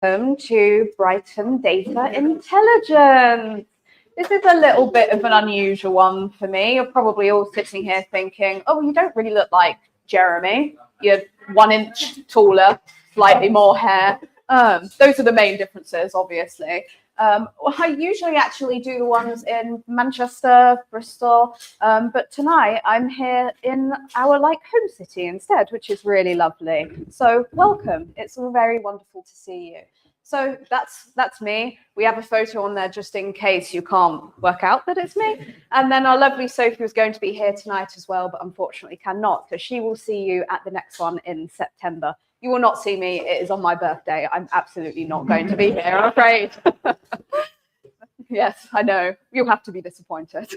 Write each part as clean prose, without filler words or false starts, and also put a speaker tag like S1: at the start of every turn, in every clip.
S1: Welcome to Brighton Data Intelligence. This is a little bit of an unusual one for me. You're probably all sitting here thinking, oh, you don't really look like Jeremy. You're 1 inch taller, slightly more hair. Those are the main differences, obviously. I usually actually do the ones in Manchester, Bristol, but tonight I'm here in our home city instead, which is really lovely. So welcome. It's very wonderful to see you. So that's me. We have a photo on there just in case you can't work out that it's me. And then our lovely Sophie was going to be here tonight as well, but unfortunately cannot, because she will see you at the next one in September. You will not see me. It is on my birthday. I'm absolutely not going to be here, I'm afraid. Yes, I know. You'll have to be disappointed.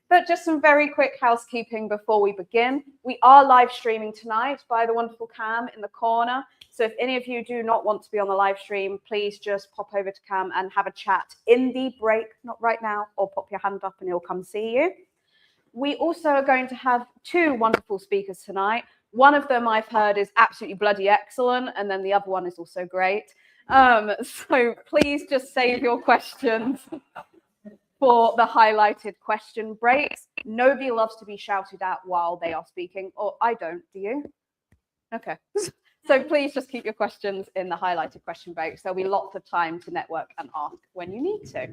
S1: But just some very quick housekeeping before we begin. We are live streaming tonight by the wonderful Cam in the corner. So if any of you do not want to be on the live stream, please just pop over to Cam and have a chat in the break, not right now, or pop your hand up and he'll come see you. We also are going to have 2 wonderful speakers tonight. One of them I've heard is absolutely bloody excellent, and then the other one is also great. So please just save your questions for the highlighted question breaks. Nobody loves to be shouted at while they are speaking, or I don't, do you? Okay. So please just keep your questions in the highlighted question breaks. There'll be lots of time to network and ask when you need to.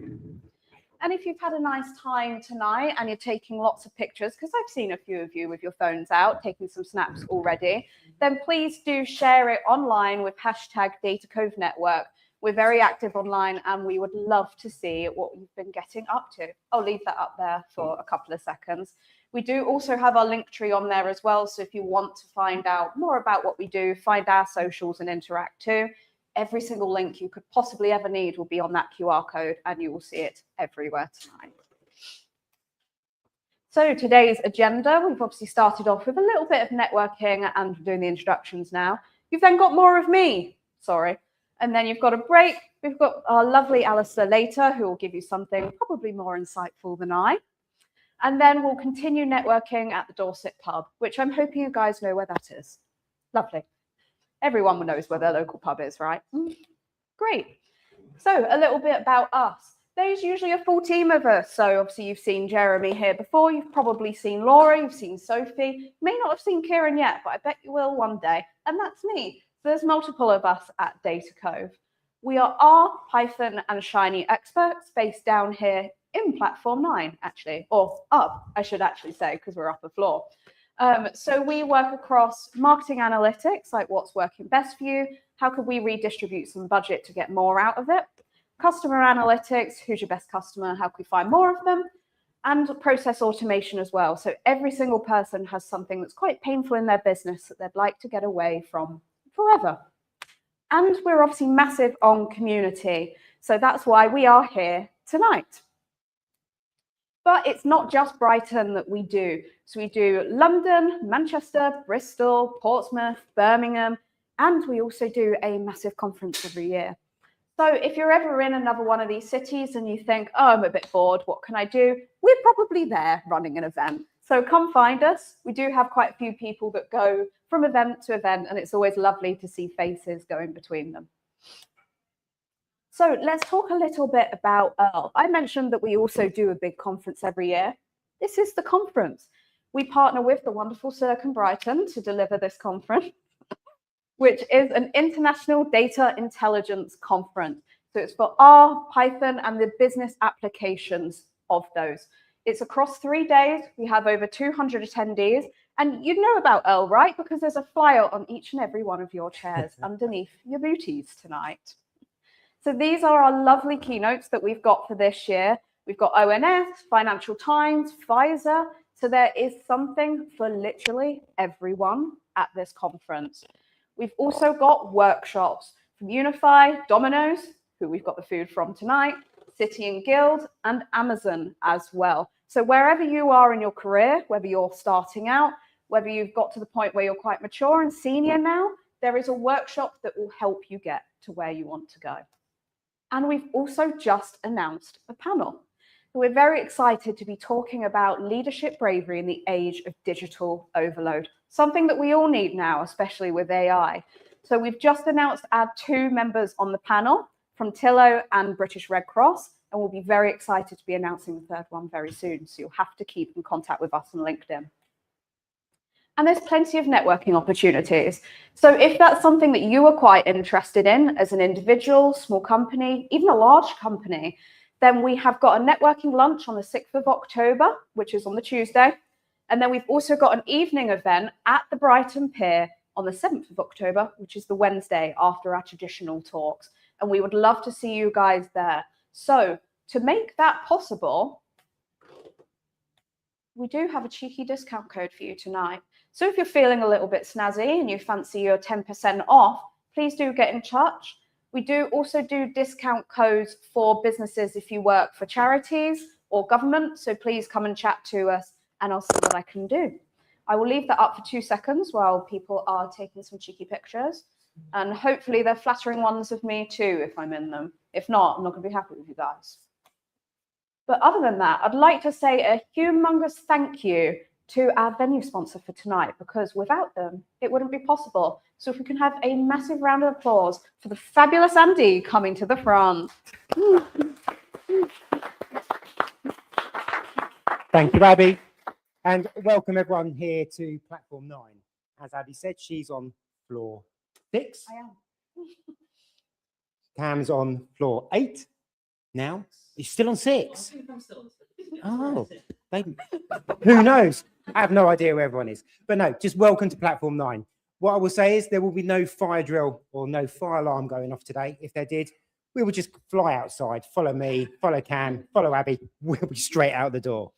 S1: And if you've had a nice time tonight and you're taking lots of pictures, because I've seen a few of you with your phones out, taking some snaps already, then please do share it online with #DataCoveNetwork. We're very active online and we would love to see what you've been getting up to. I'll leave that up there for a couple of seconds. We do also have our link tree on there as well. So if you want to find out more about what we do, find our socials and interact too. Every single link you could possibly ever need will be on that QR code and you will see it everywhere tonight. So today's agenda, we've obviously started off with a little bit of networking and we're doing the introductions now. You've then got more of me, sorry. And then you've got a break. We've got our lovely Alistair later, who will give you something probably more insightful than I. And then we'll continue networking at the Dorset pub, which I'm hoping you guys know where that is. Lovely. Everyone knows where their local pub is, right? Great. So a little bit about us. There's usually a full team of us. So obviously you've seen Jeremy here before. You've probably seen Laura. You've seen Sophie. You may not have seen Kieran yet, but I bet you will one day. And that's me. So there's multiple of us at Data Cove. We are R, Python, and Shiny experts based down here in Platform 9, actually, or up, I should actually say, because we're up a floor. So we work across marketing analytics, like what's working best for you, how could we redistribute some budget to get more out of it, customer analytics, who's your best customer, how can we find more of them, and process automation as well. So every single person has something that's quite painful in their business that they'd like to get away from forever. And we're obviously massive on community. So that's why we are here tonight. But it's not just Brighton that we do. So we do London, Manchester, Bristol, Portsmouth, Birmingham, and we also do a massive conference every year. So if you're ever in another one of these cities and you think, oh, I'm a bit bored, what can I do? We're probably there running an event. So come find us. We do have quite a few people that go from event to event, and it's always lovely to see faces going between them. So let's talk a little bit about Earl. I mentioned that we also do a big conference every year. This is the conference. We partner with the wonderful Silicon Brighton to deliver this conference, which is an international data intelligence conference. So it's for R, Python, and the business applications of those. It's across 3 days. We have over 200 attendees. And you know about Earl, right? Because there's a flyer on each and every one of your chairs underneath your booties tonight. So these are our lovely keynotes that we've got for this year. We've got ONS, Financial Times, Pfizer. So there is something for literally everyone at this conference. We've also got workshops from Unify, Domino's, who we've got the food from tonight, City and Guild, and Amazon as well. So wherever you are in your career, whether you're starting out, whether you've got to the point where you're quite mature and senior now, there is a workshop that will help you get to where you want to go. And we've also just announced a panel. We're very excited to be talking about leadership bravery in the age of digital overload, something that we all need now, especially with AI. So we've just announced our 2 members on the panel from Tillo and British Red Cross, and we'll be very excited to be announcing the 3rd one very soon. So you'll have to keep in contact with us on LinkedIn. And there's plenty of networking opportunities. So if that's something that you are quite interested in as an individual, small company, even a large company, then we have got a networking lunch on the 6th of October, which is on the Tuesday. And then we've also got an evening event at the Brighton Pier on the 7th of October, which is the Wednesday after our traditional talks. And we would love to see you guys there. So to make that possible, we do have a cheeky discount code for you tonight. So if you're feeling a little bit snazzy and you fancy your 10% off, please do get in touch. We do also do discount codes for businesses if you work for charities or government. So please come and chat to us and I'll see what I can do. I will leave that up for 2 seconds while people are taking some cheeky pictures. And hopefully they're flattering ones of me too if I'm in them. If not, I'm not going to be happy with you guys. But other than that, I'd like to say a humongous thank you to our venue sponsor for tonight, because without them, it wouldn't be possible. So if we can have a massive round of applause for the fabulous Andy coming to the front.
S2: Thank you, Abby. And welcome everyone here to Platform 9. As Abby said, she's on floor 6.
S1: I am.
S2: Cam's on floor 8 now. He's still on 6. Oh, who knows? I have no idea where everyone is. But no, just welcome to Platform 9. What I will say is there will be no fire drill or no fire alarm going off today. If there did, we would just fly outside, follow me, follow Cam, follow Abby. We'll be straight out the door.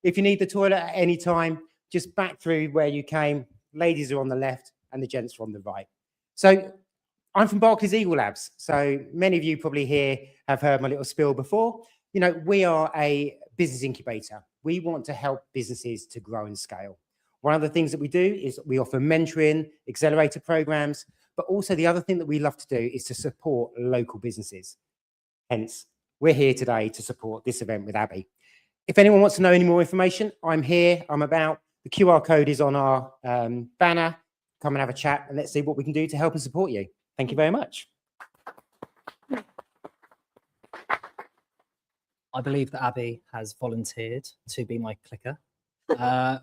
S2: If you need the toilet at any time, just back through where you came. Ladies are on the left and the gents are on the right. So I'm from Barclays Eagle Labs. So many of you probably here have heard my little spiel before. You know, we are a business incubator. We want to help businesses to grow and scale. One of the things that we do is we offer mentoring, accelerator programs, but also the other thing that we love to do is to support local businesses. Hence, we're here today to support this event with Abby. If anyone wants to know any more information, I'm here, I'm about. The QR code is on our banner. Come and have a chat and let's see what we can do to help and support you. Thank you very much.
S3: I believe that Abby has volunteered to be my clicker.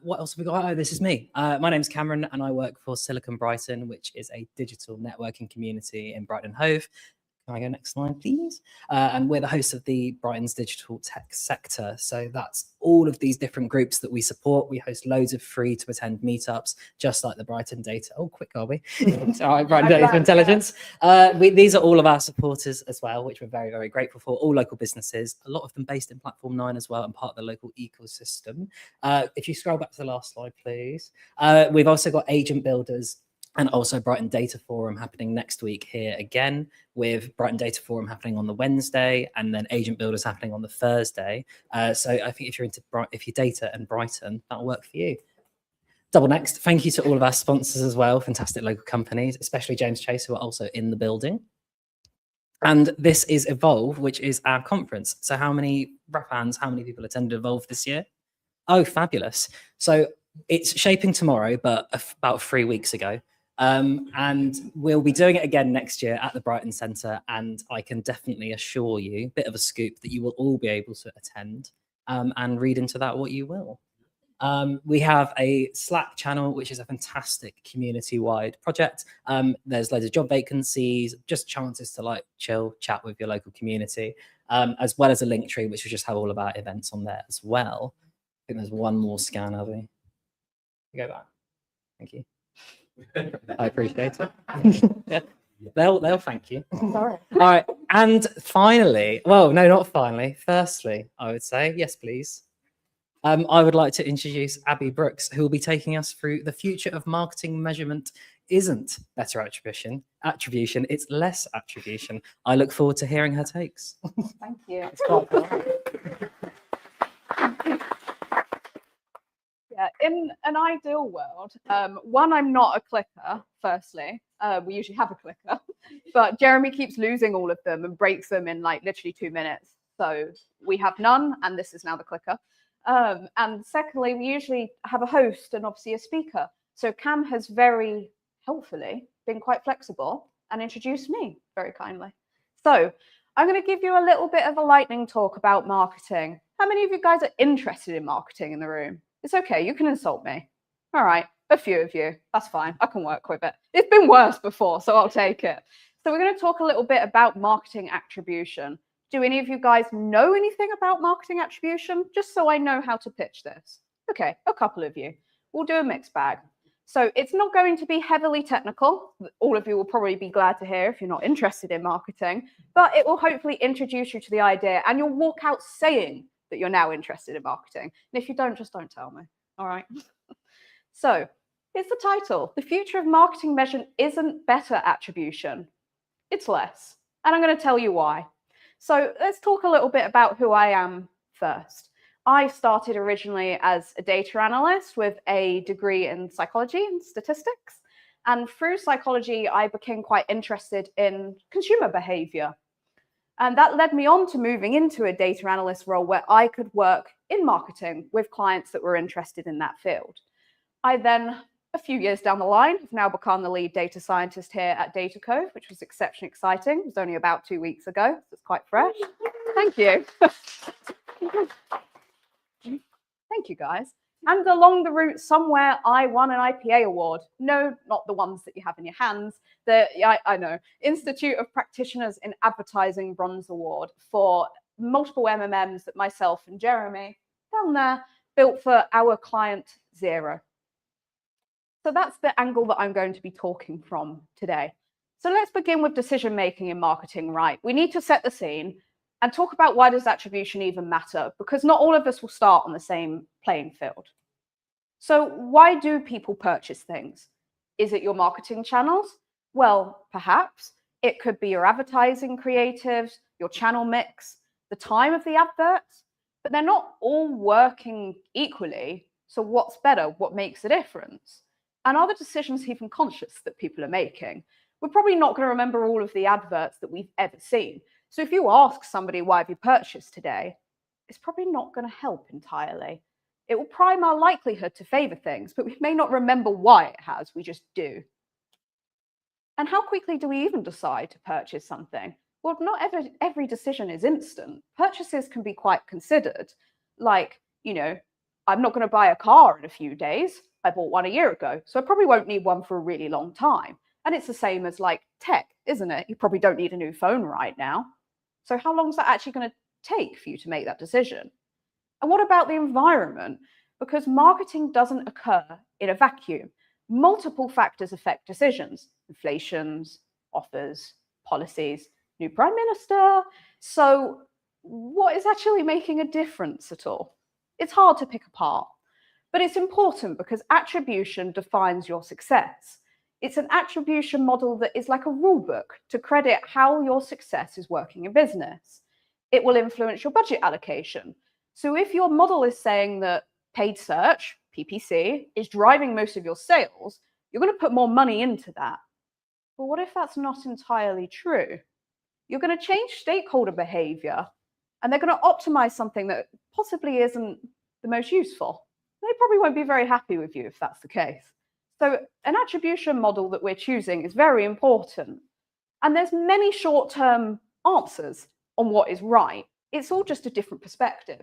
S3: What else have we got? Oh, this is me. My name's Cameron and I work for Silicon Brighton, which is a digital networking community in Brighton Hove. Can I go next slide, please? And we're the hosts of the Brighton's digital tech sector. So that's all of these different groups that we support. We host loads of free to attend meetups, just like the Brighton Data. Oh, quick, are we? All right, Brighton Data Intelligence. These are all of our supporters as well, which we're very, very grateful for. All local businesses, a lot of them based in Platform 9 as well and part of the local ecosystem. If you scroll back to the last slide, please. We've also got agent builders and also Brighton Data Forum happening next week here again, with Brighton Data Forum happening on the Wednesday and then Agent Builders happening on the Thursday. So I think if you're data and Brighton, that'll work for you. Double next, thank you to all of our sponsors as well, fantastic local companies, especially James Chase, who are also in the building. And this is Evolve, which is our conference. So how many hands, how many people attended Evolve this year? Oh, fabulous. So it's shaping tomorrow, but about 3 weeks ago. And we'll be doing it again next year at the Brighton Centre, and I can definitely assure you, bit of a scoop, that you will all be able to attend and read into that what you will. We have a Slack channel, which is a fantastic community-wide project. There's loads of job vacancies, just chances to like chill, chat with your local community, as well as a link tree, which will just have all of our events on there as well. I think there's one more scan, Abby. Go back. Thank you. I appreciate it. Yeah. They'll thank you.
S1: Sorry.
S3: All right. And finally, well, no, not finally. Firstly, I would say, yes, please. I would like to introduce Abby Brooks, who will be taking us through the future of marketing measurement isn't better attribution, it's less attribution. I look forward to hearing her takes.
S1: Thank you. Yeah, in an ideal world, one, I'm not a clicker, firstly. We usually have a clicker, but Jeremy keeps losing all of them and breaks them in like literally 2 minutes. So we have none, and this is now the clicker. And secondly, we usually have a host and obviously a speaker. So Cam has very helpfully been quite flexible and introduced me very kindly. So I'm going to give you a little bit of a lightning talk about marketing. How many of you guys are interested in marketing in the room? It's okay, you can insult me. All right, a few of you, that's fine, I can work with it. It's been worse before, so I'll take it. So we're going to talk a little bit about marketing attribution. Do any of you guys know anything about marketing attribution? Just so I know how to pitch this. Okay, a couple of you. We'll do a mixed bag. So it's not going to be heavily technical. All of you will probably be glad to hear if you're not interested in marketing, but it will hopefully introduce you to the idea and you'll walk out saying that you're now interested in marketing. And if you don't, just don't tell me, all right? So here's the title. The future of marketing measurement isn't better attribution, it's less. And I'm going to tell you why. So let's talk a little bit about who I am first. I started originally as a data analyst with a degree in psychology and statistics. And through psychology, I became quite interested in consumer behavior. And that led me on to moving into a data analyst role where I could work in marketing with clients that were interested in that field. I then, a few years down the line, have now become the lead data scientist here at Data Cove, which was exceptionally exciting. It was only about 2 weeks ago, so it's quite fresh. Thank you. Thank you, guys. And along the route somewhere, I won an IPA award. No, not the ones that you have in your hands. I know, Institute of Practitioners in Advertising Bronze Award for multiple MMMs that myself and Jeremy down there built for our client Zero. So that's the angle that I'm going to be talking from today. So let's begin with decision making in marketing, right? We need to set the scene and talk about why does attribution even matter? Because not all of us will start on the same playing field. So why do people purchase things? Is it your marketing channels? Well, perhaps. It could be your advertising creatives, your channel mix, the time of the adverts, but they're not all working equally. So what's better? What makes a difference? And are the decisions even conscious that people are making? We're probably not going to remember all of the adverts that we've ever seen. So if you ask somebody, why have you purchased today? It's probably not going to help entirely. It will prime our likelihood to favor things, but we may not remember why it has, we just do. And how quickly do we even decide to purchase something? Well, not every decision is instant. Purchases can be quite considered. Like, you know, I'm not going to buy a car in a few days. I bought one a year ago, so I probably won't need one for a really long time. And it's the same as like tech, isn't it? You probably don't need a new phone right now. So how long is that actually going to take for you to make that decision? And what about the environment? Because marketing doesn't occur in a vacuum. Multiple factors affect decisions: inflations, offers, policies, new prime minister. So what is actually making a difference at all? It's hard to pick apart, but it's important because attribution defines your success. It's an attribution model that is like a rule book to credit how your success is working in business. It will influence your budget allocation. So if your model is saying that paid search, PPC, is driving most of your sales, you're going to put more money into that. But what if that's not entirely true? You're going to change stakeholder behavior, and they're going to optimize something that possibly isn't the most useful. They probably won't be very happy with you if that's the case. So an attribution model that we're choosing is very important. And there's many short-term answers on what is right. It's all just a different perspective.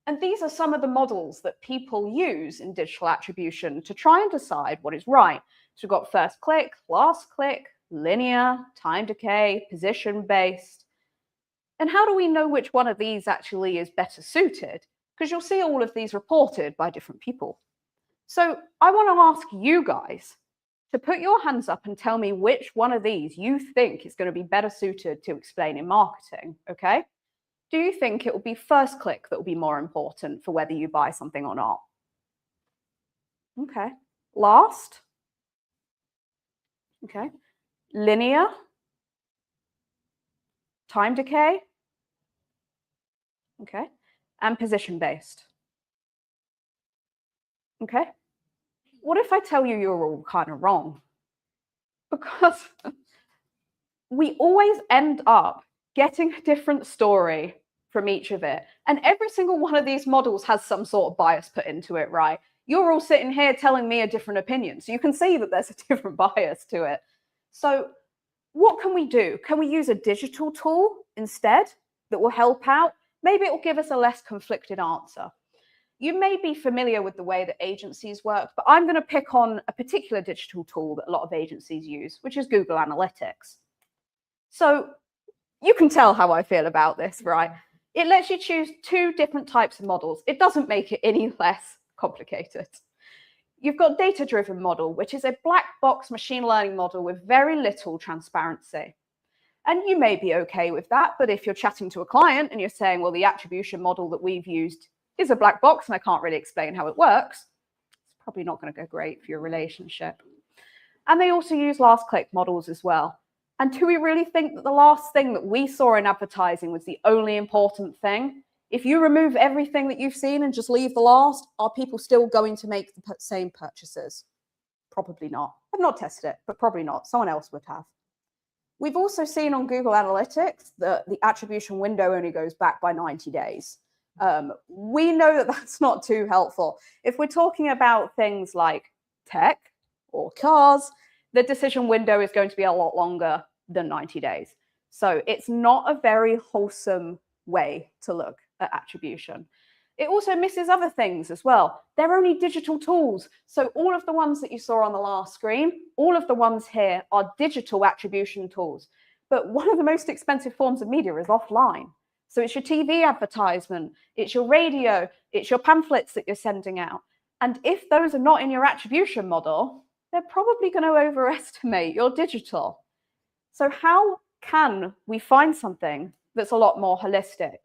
S1: And these are some of the models that people use in digital attribution to try and decide what is right. So we've got first click, last click, linear, time decay, position-based. And how do we know which one of these actually is better suited? Because you'll see all of these reported by different people. So I want to ask you guys to put your hands up and tell me which one of these you think is going to be better suited to explain in marketing, okay? Do you think it will be first click that will be more important for whether you buy something or not? Okay. Last? Okay. Linear, time decay, okay, and position-based. Okay. What if I tell you you're all kind of wrong? Because we always end up getting a different story from each of it. And every single one of these models has some sort of bias put into it, right? You're all sitting here telling me a different opinion. So you can see that there's a different bias to it. So what can we do? Can we use a digital tool instead that will help out? Maybe it will give us a less conflicted answer. You may be familiar with the way that agencies work, but I'm going to pick on a particular digital tool that a lot of agencies use, which is Google Analytics. So you can tell how I feel about this, right? It lets you choose 2 different types of models. It doesn't make it any less complicated. You've got data-driven model, which is a black box machine learning model with very little transparency. And you may be okay with that, but if you're chatting to a client and you're saying, well, the attribution model that we've used is a black box and I can't really explain how it works, it's probably not going to go great for your relationship. And they also use last click models as well. And do we really think that the last thing that we saw in advertising was the only important thing? If you remove everything that you've seen and just leave the last, are people still going to make the same purchases? Probably not. I've not tested it, but probably not. Someone else would have. We've also seen on Google Analytics that the attribution window only goes back by 90 days. We know that that's not too helpful. If we're talking about things like tech or cars, the decision window is going to be a lot longer than 90 days. So it's not a very wholesome way to look at attribution. It also misses other things as well. They're only digital tools. So all of the ones that you saw on the last screen, all of the ones here are digital attribution tools. But one of the most expensive forms of media is offline. So it's your TV advertisement, it's your radio, it's your pamphlets that you're sending out. And if those are not in your attribution model, they're probably going to overestimate your digital. So how can we find something that's a lot more holistic?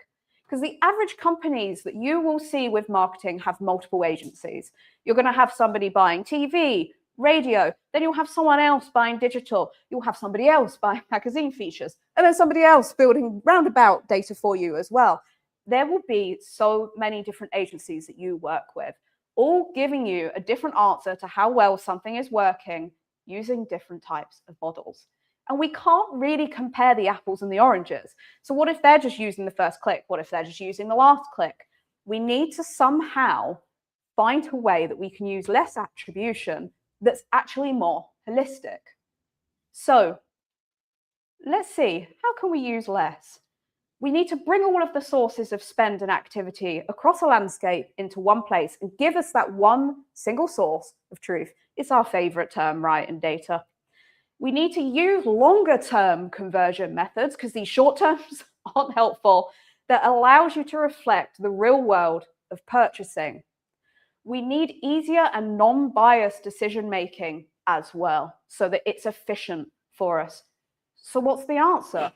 S1: Because the average companies that you will see with marketing have multiple agencies. You're going to have somebody buying TV, radio, then you'll have someone else buying digital, you'll have somebody else buying magazine features, and then somebody else building roundabout data for you as well. There will be so many different agencies that you work with, all giving you a different answer to how well something is working using different types of models. And we can't really compare the apples and the oranges. So what if they're just using the first click? What if they're just using the last click? We need to somehow find a way that we can use less attribution that's actually more holistic. So let's see, how can we use less? We need to bring all of the sources of spend and activity across a landscape into one place and give us that one single source of truth. It's our favorite term, right, in data. We need to use longer term conversion methods because these short terms aren't helpful, that allows you to reflect the real world of purchasing. We need easier and non-biased decision making as well so that it's efficient for us. So what's the answer?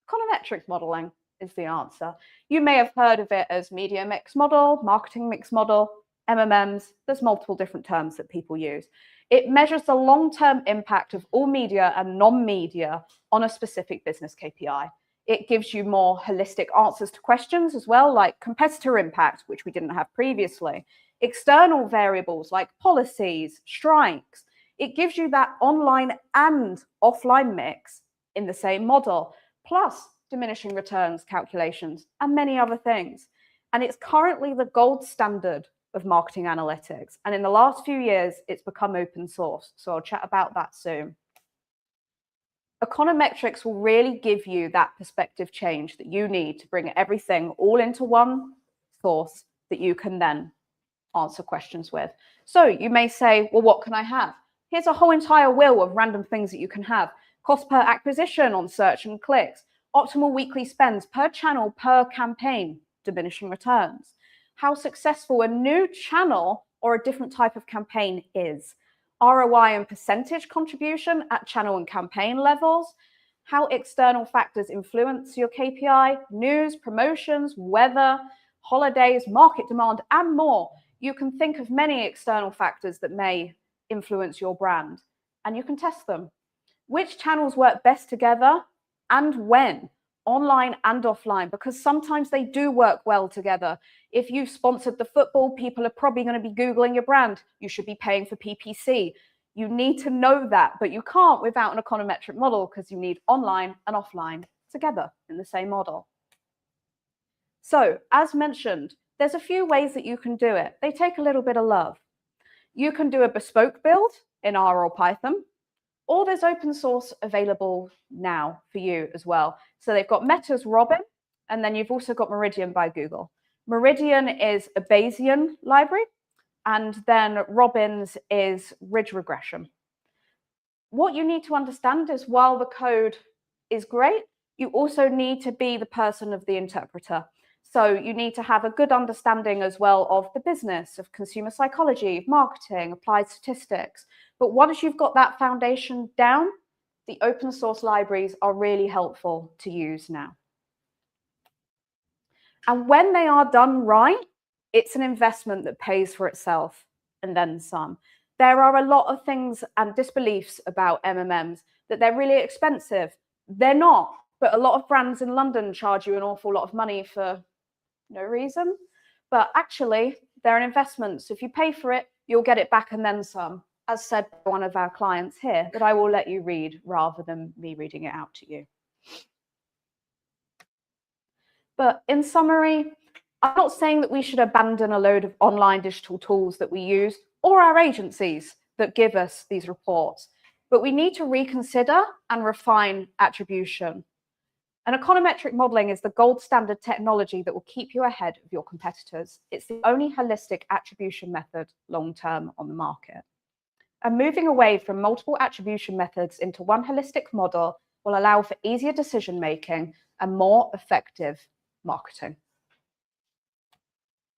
S1: Econometric modeling is the answer. You may have heard of it as media mix model, marketing mix model, MMMs. There's multiple different terms that people use. It measures the long-term impact of all media and non-media on a specific business KPI. It gives you more holistic answers to questions as well, like competitor impact, which we didn't have previously, external variables like policies, strikes. It gives you that online and offline mix in the same model, plus diminishing returns calculations and many other things. And it's currently the gold standard of marketing analytics. And in the last few years, it's become open source. So I'll chat about that soon. Econometrics will really give you that perspective change that you need to bring everything all into one source that you can then answer questions with. So you may say, well, what can I have? Here's a whole entire wheel of random things that you can have. Cost per acquisition on search and clicks, optimal weekly spends per channel, per campaign, diminishing returns, how successful a new channel or a different type of campaign is, ROI and percentage contribution at channel and campaign levels, how external factors influence your KPI, news, promotions, weather, holidays, market demand, and more. You can think of many external factors that may influence your brand. and you can test them. Which channels work best together and when, online and offline, because sometimes they do work well together. If you've sponsored the football, people are probably going to be Googling your brand. You should be paying for PPC. You need to know that, but you can't without an econometric model because you need online and offline together in the same model. So, as mentioned, there's a few ways that you can do it. They take a little bit of love. You can do a bespoke build in R or Python, or there's open source available now for you as well. So they've got Meta's Robin, and then you've also got Meridian by Google. Meridian is a Bayesian library, and then Robin's is ridge regression. What you need to understand is while the code is great, you also need to be the person of the interpreter. So you need to have a good understanding as well of the business, of consumer psychology, of marketing, applied statistics. But once you've got that foundation down, the open source libraries are really helpful to use now. And when they are done right, it's an investment that pays for itself and then some. There are a lot of things and disbeliefs about MMMs that they're really expensive. They're not, but a lot of brands in London charge you an awful lot of money for no reason. But actually, they're an investment. So if you pay for it, you'll get it back and then some, as said by one of our clients here, that I will let you read rather than me reading it out to you. But in summary, I'm not saying that we should abandon a load of online digital tools that we use or our agencies that give us these reports, but we need to reconsider and refine attribution. And econometric modeling is the gold standard technology that will keep you ahead of your competitors. It's the only holistic attribution method long-term on the market. And moving away from multiple attribution methods into one holistic model will allow for easier decision-making and more effective marketing.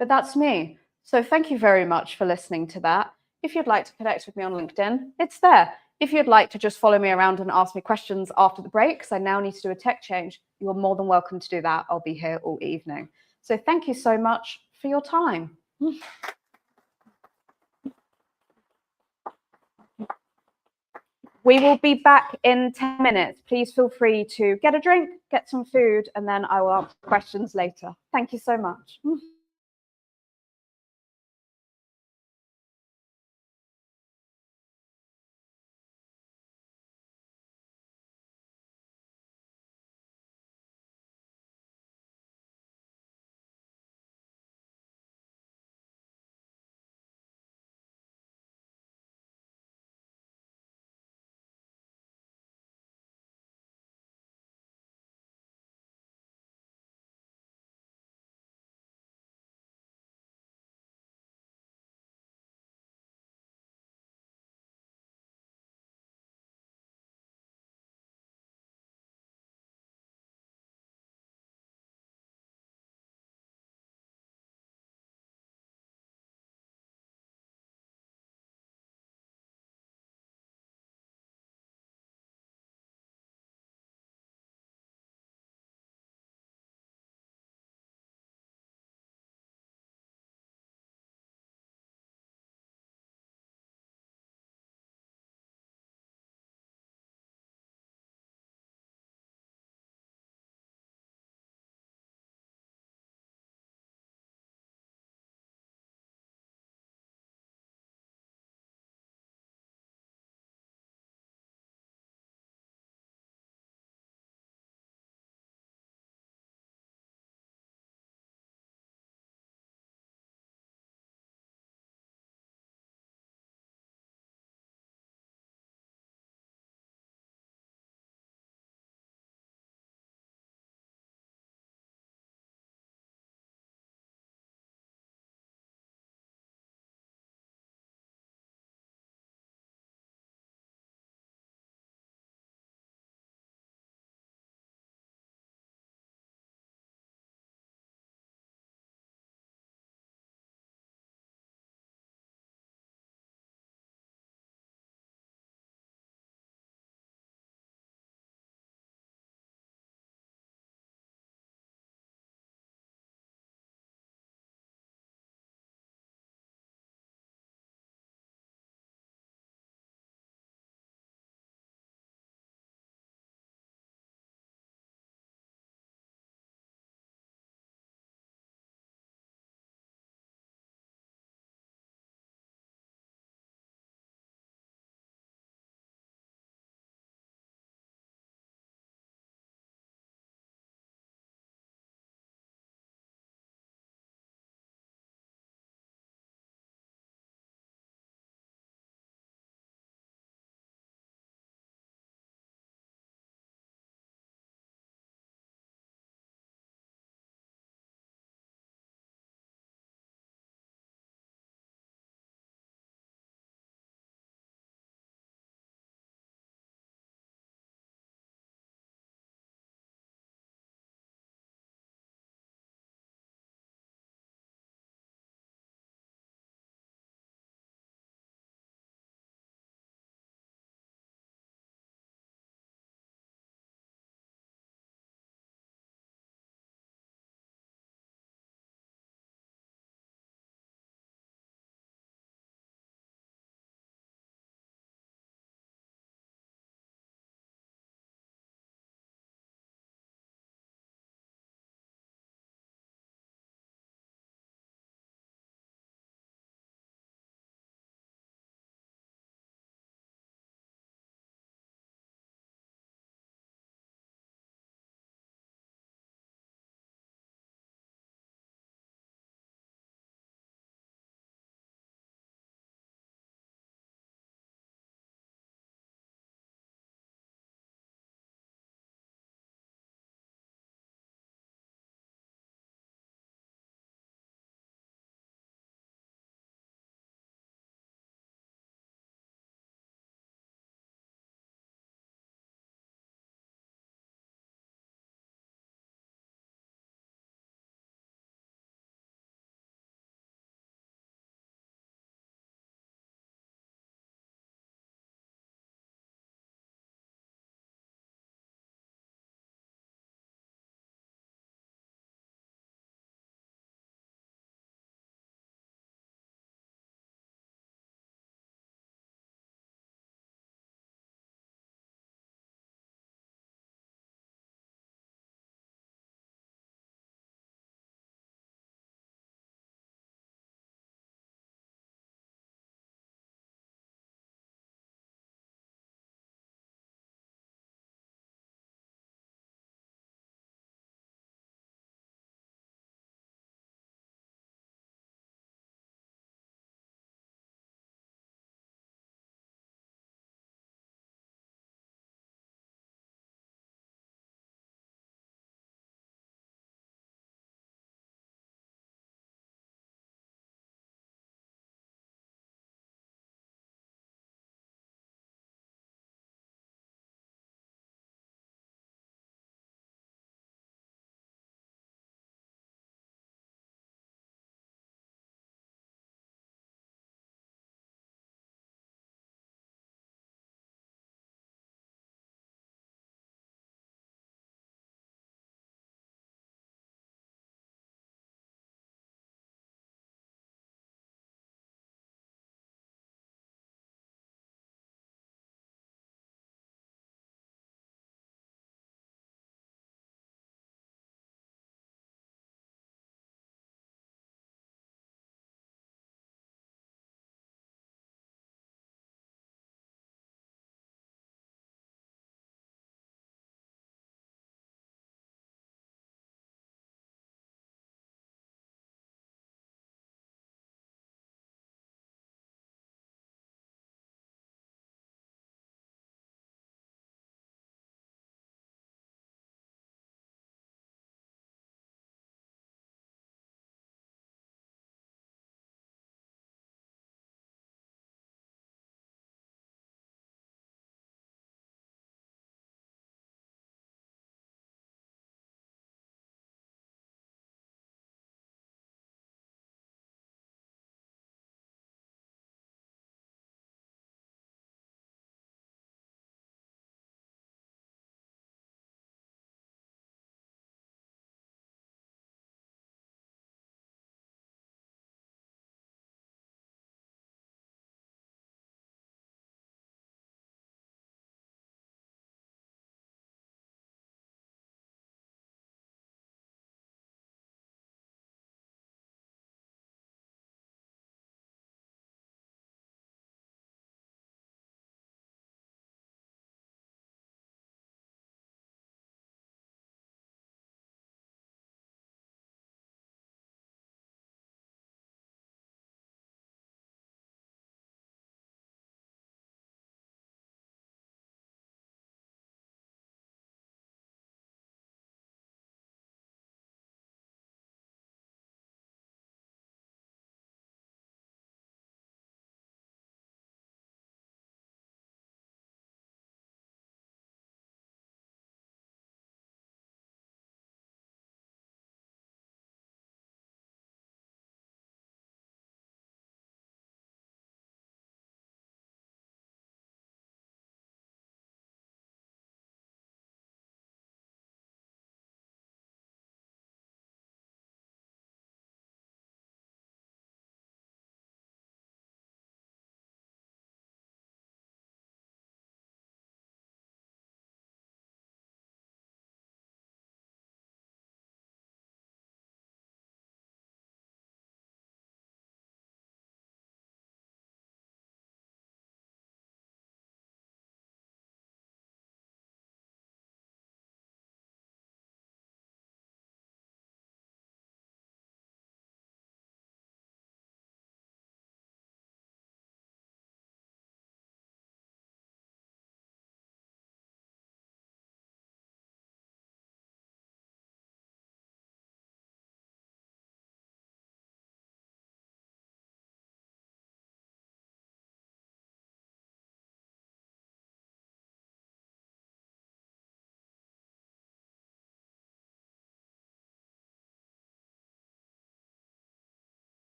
S1: But that's me. So thank you very much for listening to that. If you'd like to connect with me on LinkedIn, it's there. If you'd like to just follow me around and ask me questions after the break, because I now need to do a tech change, you are more than welcome to do that. I'll be here all evening. So thank you so much for your time. We will be back in 10 minutes. Please feel free to get a drink, get some food, and then I will answer questions later. Thank you so much.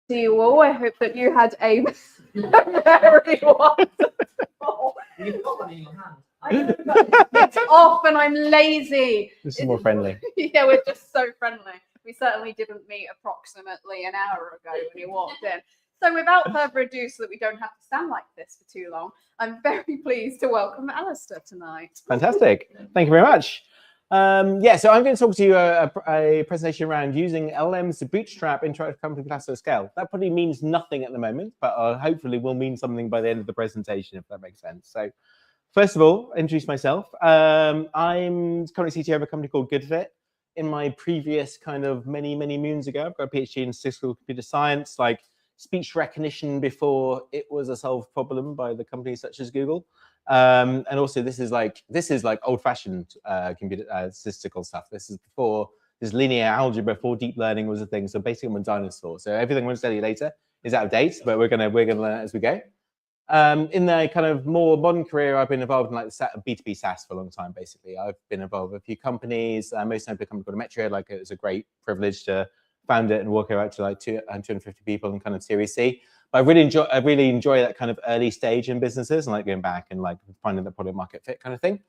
S1: see you all. I hope that you had a very wonderful.
S3: You've got one in your hand.
S1: I know, but it's off and I'm lazy.
S4: This is more friendly.
S1: Yeah, we're just so friendly. We certainly didn't meet approximately an hour ago when you walked in. So without further ado, so that we don't have to stand like this for too long, I'm very pleased to welcome Alistair tonight.
S4: Fantastic. Thank you very much. Yeah, so I'm going to talk to you a presentation around using LLMs to bootstrap interactive company class at scale. That probably means nothing at the moment, but hopefully will mean something by the end of the presentation, if that makes sense. So first of all, introduce myself. I'm currently CTO of a company called GoodFit. In my previous kind of many moons ago, I've got a PhD in statistical computer science, like speech recognition before it was a solved problem by the companies such as Google. And also this is like old-fashioned computer statistical stuff. This is before this linear algebra, before deep learning was a thing. So basically I'm a dinosaur. So everything I'm going to tell you later is out of date, but we're gonna learn it as we go. In the kind of more modern career, I've been involved in like B2B SaaS for a long time. Basically, I've been involved with a few companies. Most notably a company called Metro. Like it was a great privilege to found it and work out to like 250 people in kind of Series C. But I really enjoy that kind of early stage in businesses and like going back and like finding the product market fit kind of thing.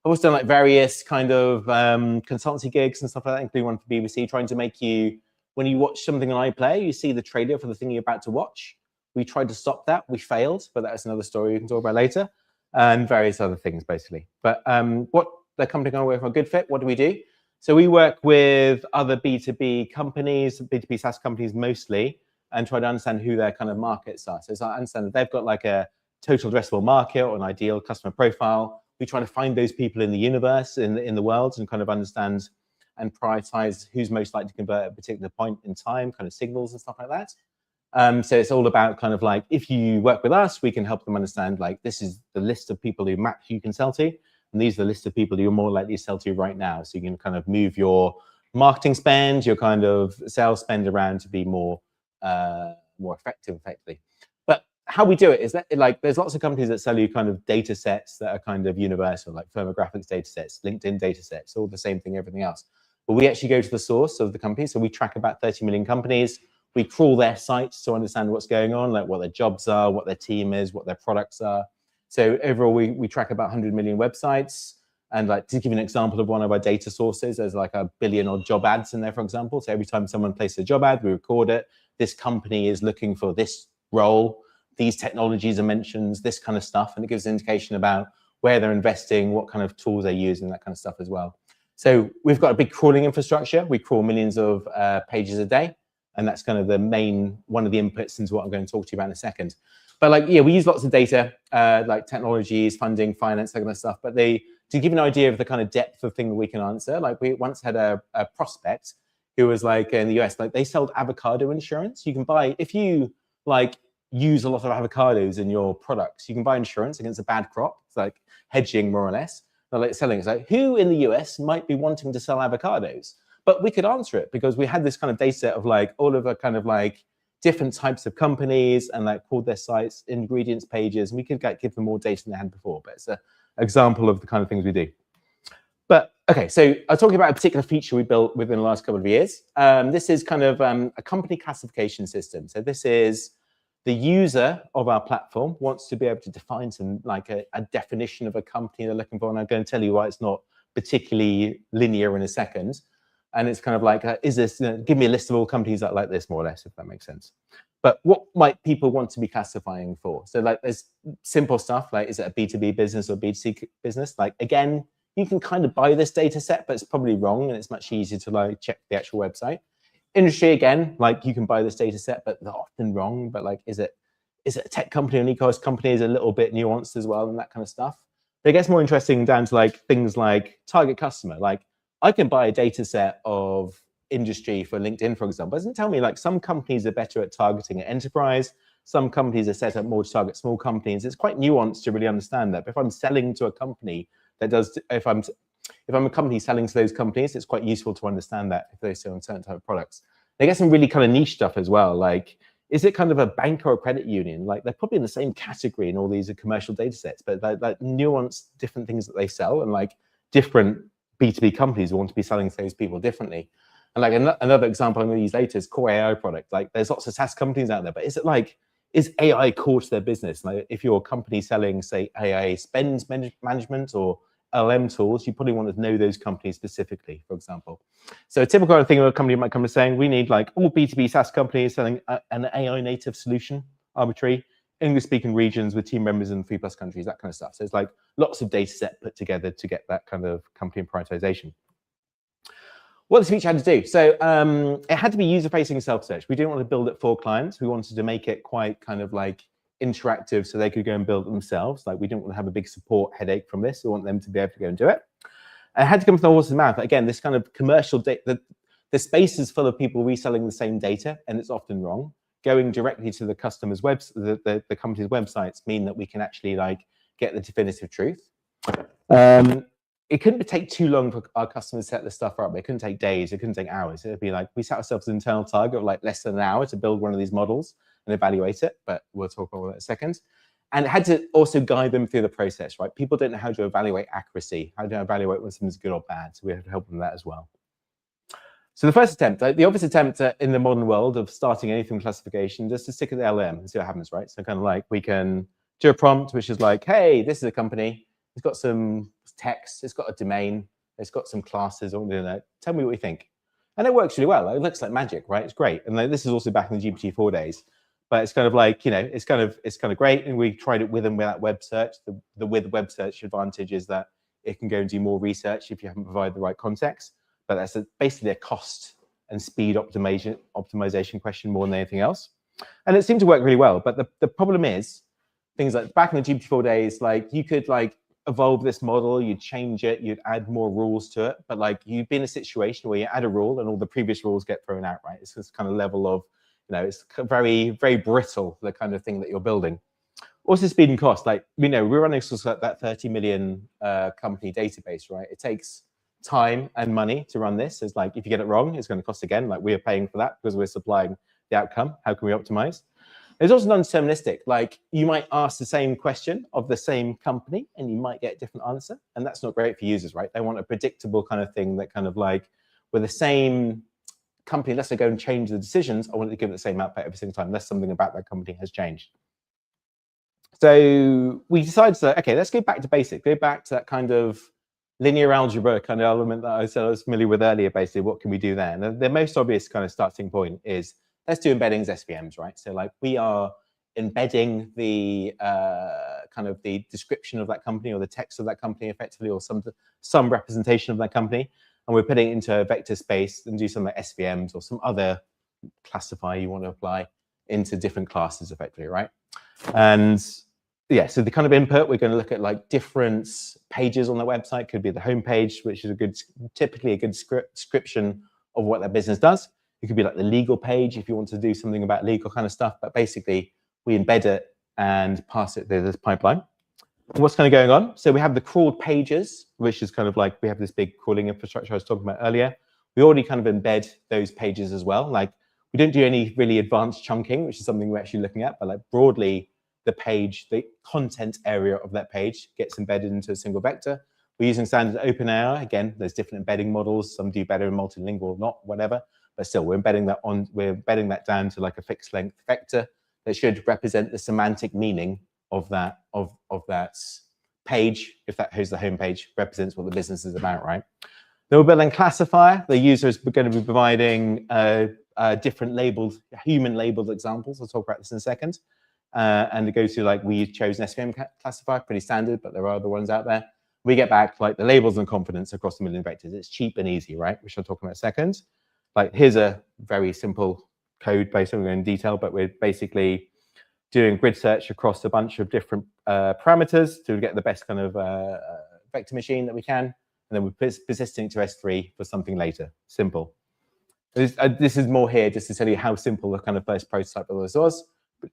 S4: I've also done like various kind of consultancy gigs and stuff like that, including one for BBC, trying to make you, when you watch something on iPlayer, you see the trailer for the thing you're about to watch. We tried to stop that, we failed, but that's another story we can talk about later, and various other things basically. But what the company I work for, GoodFit, what do we do? So we work with other B2B companies, B2B SaaS companies mostly, and try to understand who their kind of markets are. So I understand that they've got like a total addressable market or an ideal customer profile. We try to find those people in the universe, in the world, and kind of understand and prioritize who's most likely to convert at a particular point in time, kind of signals and stuff like that. So it's all about kind of like, if you work with us, we can help them understand like, this is the list of people who you can sell to. And these are the list of people you're more likely to sell to right now. So you can kind of move your marketing spend, your kind of sales spend around to be more effective, effectively. But how we do it is that like, there's lots of companies that sell you kind of data sets that are kind of universal, like firmographics data sets, LinkedIn data sets, all the same thing, everything else. But we actually go to the source of the company. So we track about 30 million companies. We crawl their sites to understand what's going on, like what their jobs are, what their team is, what their products are. So overall, we track about 100 million websites. And like to give you an example of one of our data sources, there's like 1 billion odd job ads in there, for example. So every time someone places a job ad, we record it. This company is looking for this role. These technologies are mentioned, this kind of stuff. And it gives an indication about where they're investing, what kind of tools they're using, that kind of stuff as well. So we've got a big crawling infrastructure. We crawl millions of pages a day. And that's kind of one of the inputs into what I'm going to talk to you about in a second. But like, yeah, we use lots of data, like technologies, funding, finance, that kind of stuff. But to give you an idea of the kind of depth of thing that we can answer, like we once had a prospect who was like in the US, like they sold avocado insurance. You can buy, if you like use a lot of avocados in your products, you can buy insurance against a bad crop. It's like hedging more or less. They're like selling. It's like, who in the US might be wanting to sell avocados? But we could answer it because we had this kind of data set of like all of a kind of like different types of companies and like called their sites, ingredients pages, and we could give them more data than they had before. But it's an example of the kind of things we do. But okay, so I'm talking about a particular feature we built within the last couple of years. This is kind of a company classification system. So this is the user of our platform wants to be able to define some like a definition of a company they're looking for. And I'm going to tell you why it's not particularly linear in a second. And it's kind of like, is this, give me a list of all companies that like this, more or less, if that makes sense. But what might people want to be classifying for? So like there's simple stuff, like is it a B2B business or B2C business? Like, again, you can kind of buy this data set, but it's probably wrong. And it's much easier to like check the actual website. Industry, again, like you can buy this data set, but they're often wrong. But like, is it a tech company or an e-commerce company? Is a little bit nuanced as well and that kind of stuff. But it gets more interesting down to like things like target customer. Like I can buy a data set of industry for LinkedIn, for example. It doesn't tell me like some companies are better at targeting an enterprise. Some companies are set up more to target small companies. It's quite nuanced to really understand that. But if I'm selling to a company that does, if I'm a company selling to those companies, it's quite useful to understand that if they sell on certain type of products. They get some really kind of niche stuff as well. Like, is it kind of a bank or a credit union? Like they're probably in the same category in all these commercial data sets, but like nuanced different things that they sell and like different B2B companies want to be selling to those people differently. And like another example I'm going to use later is core AI product. Like there's lots of SaaS companies out there, but is AI core to their business? Like if you're a company selling, say, AI spend management or LLM tools, you probably want to know those companies specifically, for example. So a typical thing a company might come to saying, we need like all B2B SaaS companies selling an AI native solution, arbitrary, English-speaking regions with team members in 3+ countries, that kind of stuff. So it's like lots of data set put together to get that kind of company prioritization. What this feature had to do, so it had to be user-facing self-search. We didn't want to build it for clients. We wanted to make it quite kind of like interactive so they could go and build it themselves. Like we didn't want to have a big support headache from this. We want them to be able to go and do it. And it had to come from the horse's mouth. Again, this kind of commercial data, the space is full of people reselling the same data, and it's often wrong. Going directly to the customer's the company's websites mean that we can actually like get the definitive truth. It couldn't take too long for our customers to set this stuff up. It couldn't take days. It couldn't take hours. It'd be like we set ourselves an internal target of like less than an hour to build one of these models and evaluate it. But we'll talk about that in a second. And it had to also guide them through the process, right? People don't know how to evaluate accuracy, how to evaluate when something's good or bad. So we have to help them with that as well. So the first attempt, the obvious attempt in the modern world of starting anything classification, just to stick at the LLM and see what happens, right? So kind of like we can do a prompt, which is like, hey, this is a company. It's got some text. It's got a domain. It's got some classes. Or that. Tell me what you think. And it works really well. It looks like magic, right? It's great. And like, this is also back in the GPT-4 days. But it's kind of like, you know, it's kind of great. And we tried it with and without web search. The with web search advantage is that it can go and do more research if you haven't provided the right context. But that's basically a cost and speed optimization question more than anything else. And it seemed to work really well. But the problem is, things like back in the GPT-4 days, like you could like evolve this model, you'd change it, you'd add more rules to it. But like you'd be in a situation where you add a rule and all the previous rules get thrown out, right? It's this kind of level of, you know, it's very, very brittle, the kind of thing that you're building. Also speed and cost, like, you know, we're running sort of that 30 million company database, right? It takes time and money to run this. It's like, if you get it wrong, it's going to cost again. Like we are paying for that because we're supplying the outcome. How can we optimize? It's also non-deterministic. Like you might ask the same question of the same company and you might get a different answer. And that's not great for users, right? They want a predictable kind of thing that kind of like, with the same company, unless they go and change the decisions, I want to give it the same output every single time, unless something about that company has changed. So we decided to, okay, let's go back to basic, go back to that kind of linear algebra kind of element that I said I was familiar with earlier, basically. What can we do there? And the most obvious kind of starting point is, let's do embeddings, SVMs, right? So like we are embedding the kind of the description of that company or the text of that company effectively, or some representation of that company. And we're putting it into a vector space and do some like SVMs or some other classifier you want to apply into different classes effectively, right? And yeah, so the kind of input, we're going to look at like different pages on the website. Could be the home page, which is typically a good description of what that business does. It could be like the legal page if you want to do something about legal kind of stuff. But basically, we embed it and pass it through this pipeline. What's kind of going on? So we have the crawled pages, which is kind of like we have this big crawling infrastructure I was talking about earlier. We already kind of embed those pages as well. Like we don't do any really advanced chunking, which is something we're actually looking at. But like broadly, the page, the content area of that page gets embedded into a single vector. We're using standard OpenAI. Again, there's different embedding models. Some do better in multilingual, not whatever. But still, we're embedding that down to like a fixed length vector that should represent the semantic meaning of that page. If that who's the home page represents what the business is about, right? Then we're building classifier. The user is going to be providing different labeled, human labeled examples. I'll talk about this in a second. And it goes to like, we chose an SVM classifier, pretty standard, but there are other ones out there. We get back like the labels and confidence across the million vectors. It's cheap and easy, right? Which I'll talk about in a second. Like here's a very simple code based on in detail, but we're basically doing grid search across a bunch of different parameters to get the best kind of vector machine that we can. And then we're persisting to S3 for something later. Simple. This is more here just to tell you how simple the kind of first prototype of this was.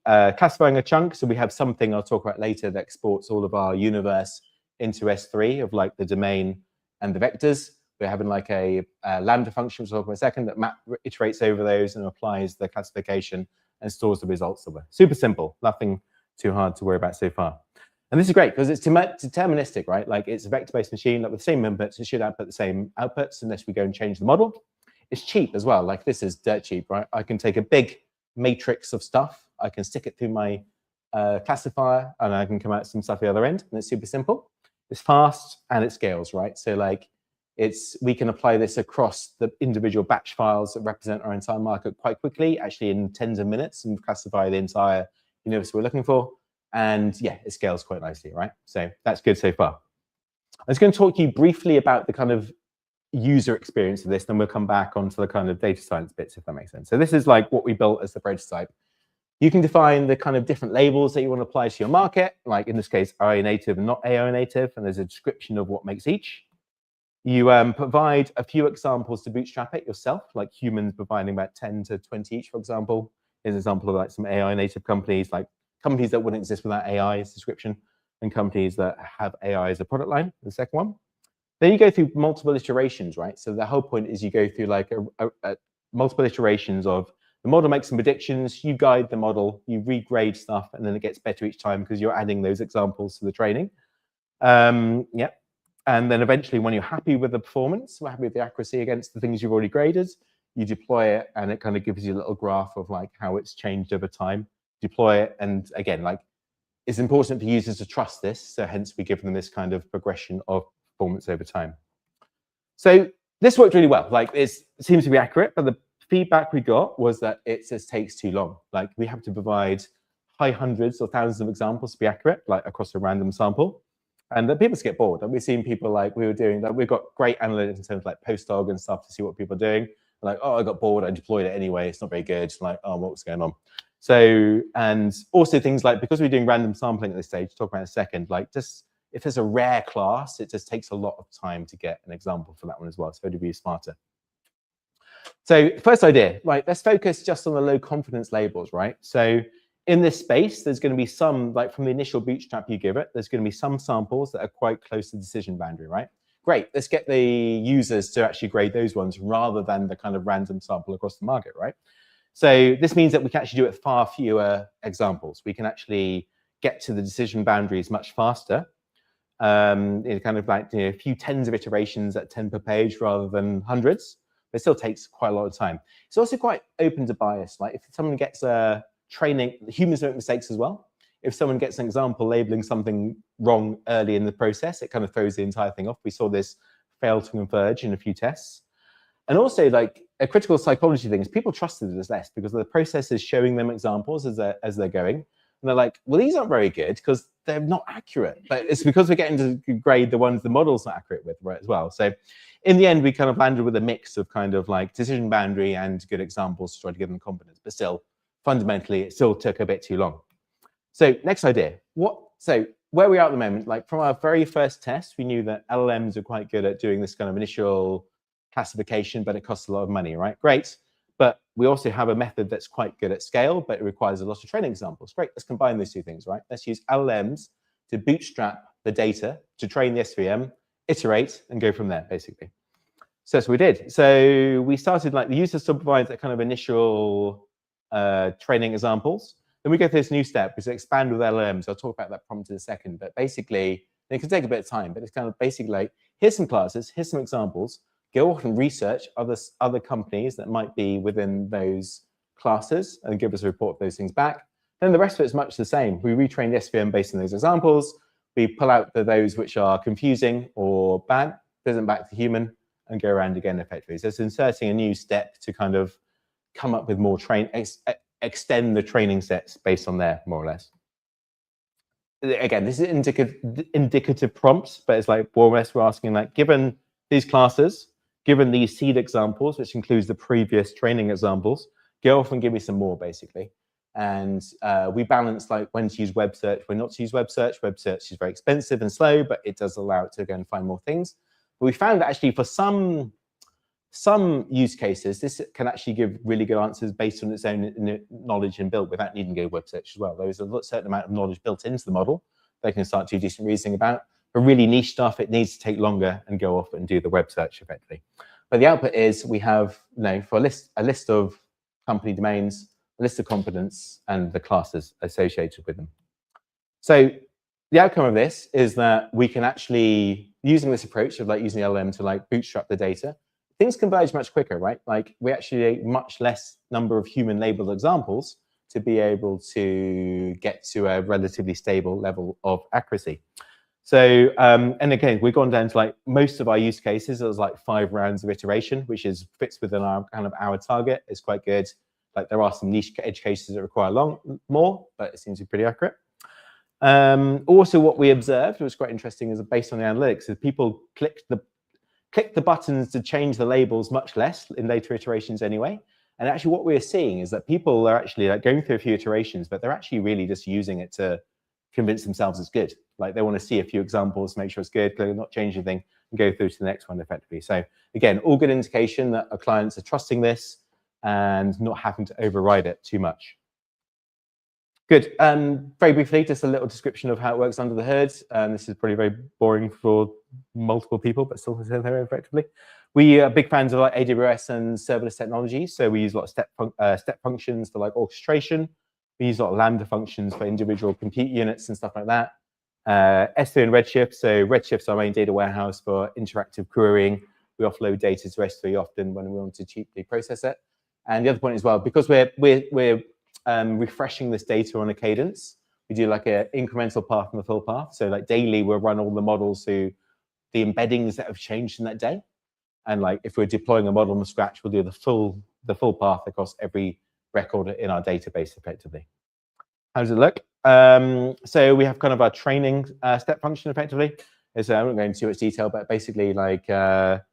S4: Classifying a chunk, so we have something I'll talk about later that exports all of our universe into S3 of like the domain and the vectors. We're having like a lambda function, which I'll talk about in a second, that iterates over those and applies the classification and stores the results somewhere. Super simple, nothing too hard to worry about so far. And this is great because it's deterministic, right? Like it's a vector-based machine, like with the same inputs, it should output the same outputs unless we go and change the model. it's cheap as well. Like this is dirt cheap, right? I can take a big matrix of stuff, I can stick it through my classifier, and I can come out some stuff the other end, and it's super simple. It's fast and it scales, right? So like we can apply this across the individual batch files that represent our entire market quite quickly, actually in tens of minutes, and classify the entire universe we're looking for. And yeah, it scales quite nicely, right? So that's good so far. I was going to talk to you briefly about the kind of user experience of this, then we'll come back onto the kind of data science bits, if that makes sense. So this is like what we built as the prototype. You can define the kind of different labels that you want to apply to your market, like in this case, AI native and not AI native, and there's a description of what makes each. You provide a few examples to bootstrap it yourself, like humans providing about 10 to 20 each, for example. Here's an example of like some AI native companies, like companies that wouldn't exist without AI as description, and companies that have AI as a product line, the second one. Then you go through multiple iterations, right? So the whole point is you go through like a multiple iterations of the model makes some predictions, you guide the model, you regrade stuff, and then it gets better each time because you're adding those examples to the training. Yeah. And then eventually when you're happy with the performance, we're happy with the accuracy against the things you've already graded, you deploy it, and it kind of gives you a little graph of like how it's changed over time. Deploy it, and again, like it's important for users to trust this, so hence we give them this kind of progression of performance over time. So this worked really well. Like it seems to be accurate, but the feedback we got was that it just takes too long. Like we have to provide high hundreds or thousands of examples to be accurate, like across a random sample. And that people just get bored. And we've seen people like we were doing that. We've got great analytics in terms of like post-log and stuff to see what people are doing. Like, oh, I got bored. I deployed it anyway. It's not very good. Like, oh, what was going on? So, and also things like, because we're doing random sampling at this stage, talk about in a second, like just if there's a rare class, it just takes a lot of time to get an example for that one as well. So to be smarter. So first idea, right, let's focus just on the low confidence labels, right? So in this space, there's going to be some, like from the initial bootstrap you give it, there's going to be some samples that are quite close to the decision boundary, right? Great, let's get the users to actually grade those ones rather than the kind of random sample across the market, right? So this means that we can actually do it with far fewer examples. We can actually get to the decision boundaries much faster. Kind of like a few tens of iterations at 10 per page rather than hundreds. But it still takes quite a lot of time. It's also quite open to bias. Like if someone gets a training, humans make mistakes as well. If someone gets an example labeling something wrong early in the process, it kind of throws the entire thing off. We saw this fail to converge in a few tests. And also like a critical psychology thing is people trusted this less because the process is showing them examples as they're going. And they're like, well, these aren't very good because they're not accurate. But it's because we're getting to grade the ones the model's not accurate with, right, as well. So in the end, we kind of landed with a mix of kind of like decision boundary and good examples to try to give them confidence. But still, fundamentally, it still took a bit too long. So next idea. So where we are at the moment, like from our very first test, we knew that LLMs are quite good at doing this kind of initial classification, but it costs a lot of money, right? Great. But we also have a method that's quite good at scale, but it requires a lot of training examples. Great, let's combine those two things, right? Let's use LLMs to bootstrap the data, to train the SVM, iterate, and go from there, basically. So that's what we did. So we started, like, the user still provides that kind of initial training examples. Then we go through this new step, which is expand with LLMs. I'll talk about that prompt in a second, but basically, it can take a bit of time, but it's kind of basically like, here's some classes, here's some examples, go off and research other companies that might be within those classes and give us a report of those things back. Then the rest of it is much the same. We retrain the SVM based on those examples. We pull out those which are confusing or bad, present back to human, and go around again effectively. So it's inserting a new step to kind of come up with more extend the training sets based on there, more or less. Again, this is indicative prompts, but it's like more or less we're asking, like, given these classes, given these seed examples, which includes the previous training examples, go off and give me some more, basically. And we balance like when to use web search, when not to use web search. Web search is very expensive and slow, but it does allow it to go and find more things. But we found that actually for some use cases, this can actually give really good answers based on its own knowledge and build without needing to go web search as well. There is a certain amount of knowledge built into the model they can start to do decent reasoning about. For really niche stuff, it needs to take longer and go off and do the web search effectively. But the output is we have, for a list of company domains, a list of competence, and the classes associated with them. So the outcome of this is that we can actually, using this approach of like using LLM to like bootstrap the data, things converge much quicker, right? Like we actually need a much less number of human labeled examples to be able to get to a relatively stable level of accuracy. So, and again, we've gone down to like most of our use cases, it was like 5 rounds of iteration, which fits within our kind of our target. It's quite good. Like there are some niche edge cases that require more, but it seems to be pretty accurate. Also, what we observed, which was quite interesting, is based on the analytics, is people click the buttons to change the labels much less in later iterations anyway. And actually, what we're seeing is that people are actually like going through a few iterations, but they're actually really just using it to convince themselves it's good. Like they want to see a few examples, make sure it's good, clearly not change anything, and go through to the next one effectively. So again, all good indication that our clients are trusting this and not having to override it too much. Good. Very briefly, just a little description of how it works under the hood. This is probably very boring for multiple people, but still very effectively. We are big fans of like AWS and serverless technologies. So we use a lot of step functions for like orchestration. We use a lot of Lambda functions for individual compute units and stuff like that. S3 and Redshift. So Redshift's our main data warehouse for interactive querying. We offload data to S3 often when we want to cheaply process it. And the other point as well, because we're refreshing this data on a cadence, we do like an incremental path and the full path. So like daily, we'll run all the models through the embeddings that have changed in that day. And like if we're deploying a model from scratch, we'll do the full path across every record in our database effectively. How does it look? So we have kind of our training step function effectively. So I won't go into too much detail, but basically like the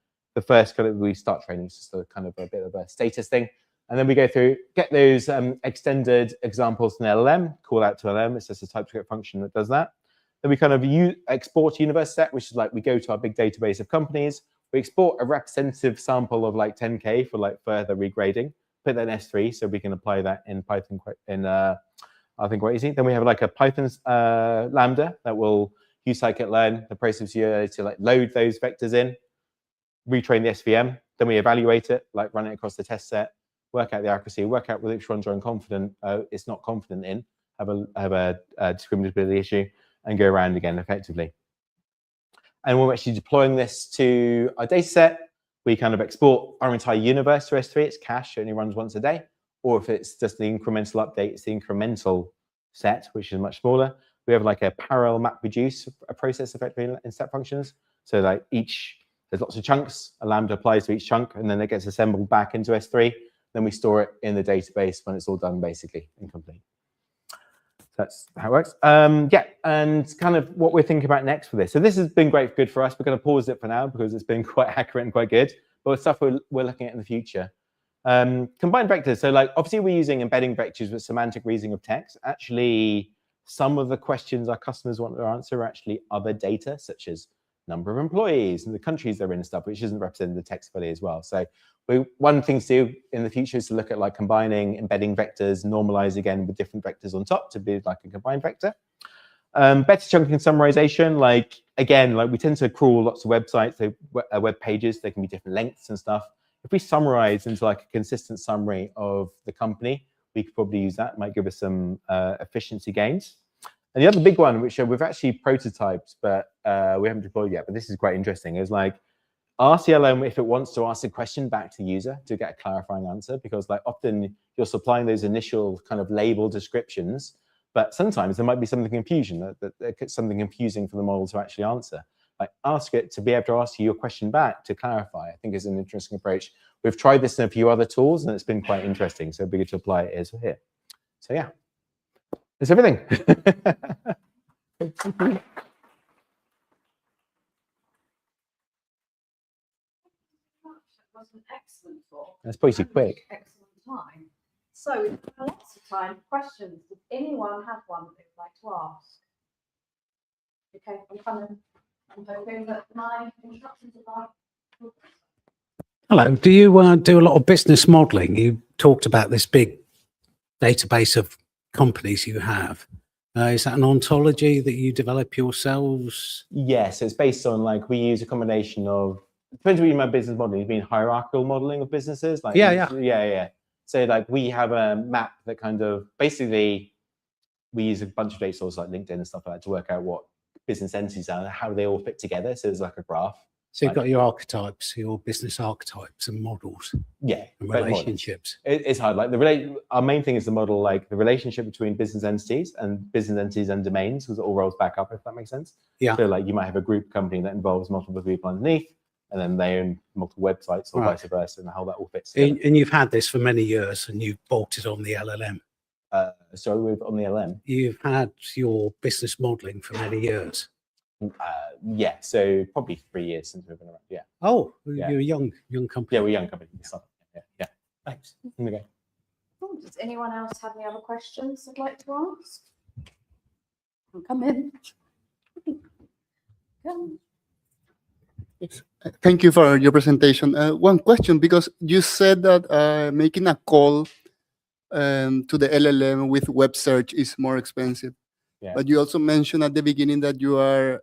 S4: first kind of we start training, it's just a kind of a bit of a status thing. And then we go through, get those extended examples in LLM, call out to LLM. It's just a TypeScript function that does that. Then we kind of export universe set, which is like we go to our big database of companies. We export a representative sample of like 10K for like further regrading, put that in S3 so we can apply that in Python I think quite easy. Then we have like a Python Lambda that will use scikit-learn, the process to like load those vectors in, retrain the SVM. Then we evaluate it, like run it across the test set, work out the accuracy, work out which ones are unconfident, it's not confident in, have a discriminability issue, and go around again effectively. And when we're actually deploying this to our data set, we kind of export our entire universe to S3. It's cache, it only runs once a day. Or if it's just the incremental update, it's the incremental set, which is much smaller. We have like a parallel map reduce process effectively in step functions. So like there's lots of chunks, a Lambda applies to each chunk, and then it gets assembled back into S3. Then we store it in the database when it's all done, basically, incomplete. So that's how it works. Yeah, and kind of what we're thinking about next for this. So this has been good for us. We're going to pause it for now because it's been quite accurate and quite good. But stuff we're looking at in the future. Combined vectors. So like obviously we're using embedding vectors with semantic reasoning of text. Actually, some of the questions our customers want to answer are actually other data, such as number of employees and the countries they're in and stuff, which isn't represented in the text fully as well. So one thing to do in the future is to look at like combining embedding vectors, normalize again with different vectors on top to be like a combined vector. Better chunking summarization, like again, like we tend to crawl lots of websites, so web pages, they can be different lengths and stuff. If we summarize into like a consistent summary of the company, we could probably use that. It might give us some efficiency gains. And the other big one, which we've actually prototyped, but we haven't deployed yet, but this is quite interesting, is like ask the LLM if it wants to ask a question back to the user to get a clarifying answer, because like often you're supplying those initial kind of label descriptions, but sometimes there might be something confusing, something confusing for the model to actually answer. Like ask it to be able to ask you a question back to clarify, I think is an interesting approach. We've tried this in a few other tools and it's been quite interesting. So it'd be good to apply it as here. So yeah, that's everything.
S1: That was an excellent talk.
S4: That's probably too quick.
S1: Excellent time. So we've got lots of time for questions. Does anyone have one they'd like to ask? Okay, I'm hoping that my instructions are right.
S5: Hello. Do you do a lot of business modeling? You talked about this big database of companies you have. Is that an ontology that you develop yourselves?
S4: Yes, it's based on like we use a combination of, depends what you mean by business modeling. You mean hierarchical modeling of businesses? Like yeah. So like we have a map that kind of basically we use a bunch of data sources like LinkedIn and stuff like that to work out what business entities are and how they all fit together. So there's like a graph.
S5: So you've got your archetypes, your business archetypes and models
S4: Yeah,
S5: and
S4: great models.
S5: relationships.
S4: It's hard. Like our main thing is the model, like the relationship between business entities and domains, because it all rolls back up, if that makes sense.
S5: Yeah.
S4: So like you might have a group company that involves multiple people underneath, and then they own multiple websites or vice versa, and how that all fits together.
S5: And you've had this for many years and you've bolted on the LLM.
S4: Sorry, on the LM.
S5: You've had your business modeling for many years.
S4: Yeah, so probably 3 years since we've been around. Yeah.
S5: Oh,
S4: Yeah.
S5: you're a young company.
S4: Yeah, we're a young company. Yeah.
S5: Thanks.
S4: Okay.
S1: Oh, does anyone else have any other questions they'd like to ask? Come in. Come.
S6: Thank you for your presentation. One question, because you said that making a call to the LLM with web search is more expensive.
S4: Yeah.
S6: But you also mentioned at the beginning that you are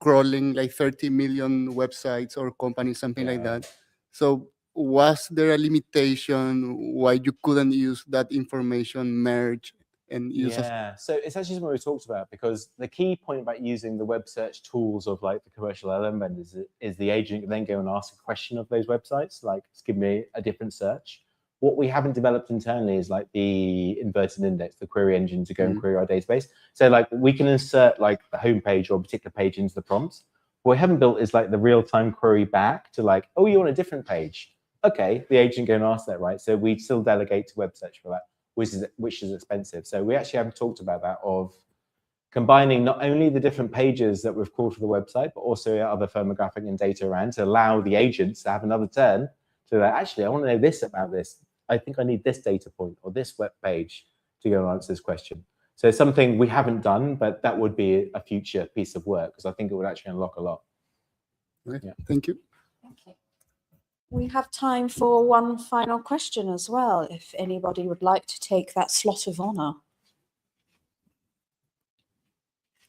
S6: crawling like 30 million websites or companies, something like that. So was there a limitation why you couldn't use that information merge and use
S4: So it's actually something we talked about, because the key point about using the web search tools of like the commercial LLM vendors is the agent can then go and ask a question of those websites, like give me a different search. What we haven't developed internally is like the inverted index, the query engine to go and query our database. So like we can insert like the homepage or a particular page into the prompts. What we haven't built is like the real-time query back to like, oh, you want a different page? Okay, the agent go and ask that, right? So we still delegate to web search for that, which is expensive. So we actually haven't talked about that, of combining not only the different pages that we've called for the website, but also other firmographic and data around to allow the agents to have another turn to that. Actually, I want to know this about this. I think I need this data point or this web page to go and answer this question. So it's something we haven't done, but that would be a future piece of work, because I think it would actually unlock a lot.
S6: Okay. Yeah. Thank you.
S1: Thank you. We have time for one final question as well, if anybody would like to take that slot of honor.